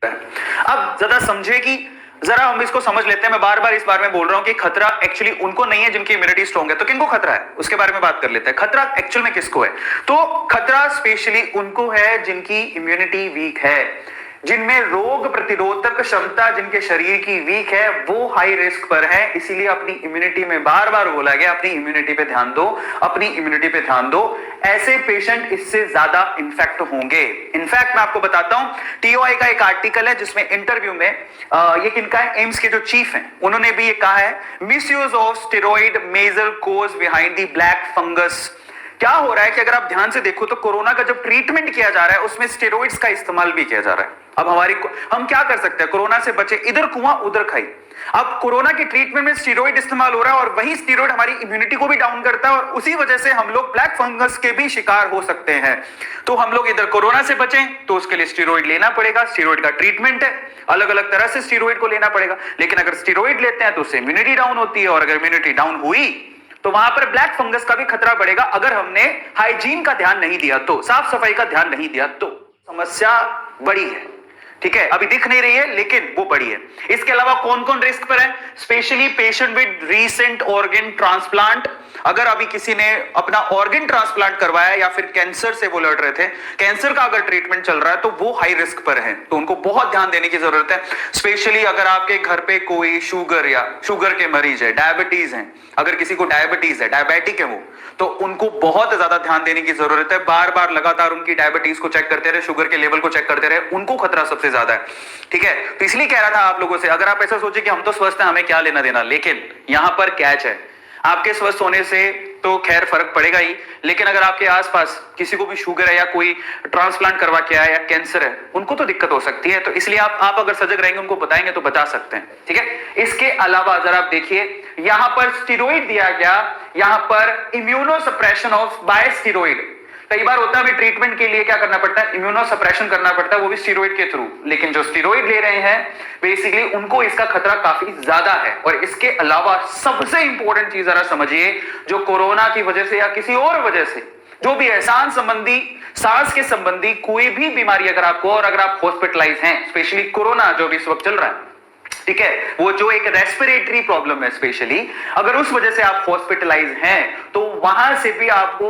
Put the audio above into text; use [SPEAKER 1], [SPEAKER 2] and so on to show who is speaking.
[SPEAKER 1] अब ज्यादा समझे कि जरा हम इसको समझ लेते हैं। मैं बार बार इस बारे में बोल रहा हूं कि खतरा एक्चुअली उनको नहीं है जिनकी इम्यूनिटी स्ट्रांग है। तो किनको खतरा है उसके बारे में बात कर लेते हैं। खतरा एक्चुअल में किसको है? तो खतरा स्पेशली उनको है जिनकी इम्यूनिटी वीक है, जिनमें रोग प्रतिरोधक क्षमता जिनके शरीर की वीक है, वो हाई रिस्क पर है। इसीलिए अपनी इम्यूनिटी में बार बार बोला गया अपनी इम्यूनिटी पे ध्यान दो, अपनी इम्यूनिटी पे ध्यान दो। ऐसे पेशेंट इससे ज्यादा इन्फेक्ट होंगे। इनफैक्ट मैं आपको बताता हूं, टीओआई का एक आर्टिकल है जिसमें इंटरव्यू में ये किनका है, एम्स के जो चीफ हैं उन्होंने भी ये कहा है, misuse of steroid major cause behind the black fungus. क्या हो रहा है कि अगर आप ध्यान से देखो तो कोरोना का जब ट्रीटमेंट किया जा रहा है उसमें स्टेरॉइड्स का इस्तेमाल भी किया जा रहा है। अब हम क्या कर सकते हैं, कोरोना से बचे, इधर कुआं उधर खाई। अब कोरोना के ट्रीटमेंट में स्टेरॉइड इस्तेमाल हो रहा है और वही स्टेरॉइड हमारी इम्यूनिटी को भी डाउन करता है और उसी वजह से हम लोग ब्लैक फंगस के भी शिकार हो सकते हैं। तो हम लोग इधर कोरोना से बचें तो उसके लिए स्टेरॉइड लेना पड़ेगा, स्टेरॉइड का ट्रीटमेंट है, अलग अलग तरह से स्टेरॉइड को लेना पड़ेगा। लेकिन अगर स्टेरॉइड लेते हैं तो उससे इम्यूनिटी डाउन होती है और अगर इम्यूनिटी डाउन हुई तो वहां पर ब्लैक फंगस का भी खतरा बढ़ेगा। अगर हमने हाइजीन का ध्यान नहीं दिया तो, साफ सफाई का ध्यान नहीं दिया तो समस्या बड़ी है। ठीक है, अभी दिख नहीं रही है लेकिन वो बड़ी है। इसके अलावा कौन कौन रिस्क पर है? Specially patient with recent organ transplant. अगर अभी किसी ने अपना ऑर्गन ट्रांसप्लांट करवाया या फिर कैंसर से वो लड़ रहे थे, कैंसर का अगर ट्रीटमेंट चल रहा है तो वो हाई रिस्क पर है, तो उनको बहुत ध्यान देने की जरूरत है। स्पेशली अगर आपके घर पे कोई शुगर या शुगर के मरीज है, डायबिटीज है, अगर किसी को डायबिटीज है, डायबिटिक है वो, तो उनको बहुत ज्यादा ध्यान देने की जरूरत है। बार बार लगातार उनकी डायबिटीज को चेक करते रहे, शुगर के लेवल को चेक करते रहे, उनको खतरा सबसे ज्यादा है। ठीक है, तो इसलिए कह रहा था आप लोगों से, अगर आप ऐसा सोचे कि हम तो स्वस्थ हैं हमें क्या लेना देना, लेकिन यहां पर कैच है, आपके स्वस्थ होने से तो खैर फर्क पड़ेगा ही, लेकिन अगर आपके आसपास किसी को भी शुगर है या कोई ट्रांसप्लांट करवा के आया या कैंसर है, उनको तो दिक्कत हो सकती है। तो इसलिए आप अगर सजग रहेंगे, उनको बताएंगे तो बचा सकते हैं। ठीक है, इसके अलावा जरा आप देखिए, यहां पर स्टेरॉइड दिया गया, यहां पर immunosuppression of by steroid. कई बार होता है हमें ट्रीटमेंट के लिए क्या करना पड़ता है, इम्यूनो सप्रेशन करना पड़ता है, वो भी स्टेरॉइड के थ्रू। लेकिन जो स्टेरॉइड ले रहे हैं बेसिकली उनको इसका खतरा काफी ज्यादा है। और इसके अलावा सबसे इंपॉर्टेंट चीज जरा समझिए, जो कोरोना की वजह से या किसी और वजह से जो भी है, सांस के संबंधी कोई भी बीमारी अगर आपको, और अगर आप हॉस्पिटलाइज हैं, स्पेशली कोरोना जो भी इस वक्त चल रहा है, ठीक है, वो जो एक रेस्पिरेटरी प्रॉब्लम है स्पेशली, अगर उस वजह से आप हॉस्पिटलाइज हैं तो वहां से भी आपको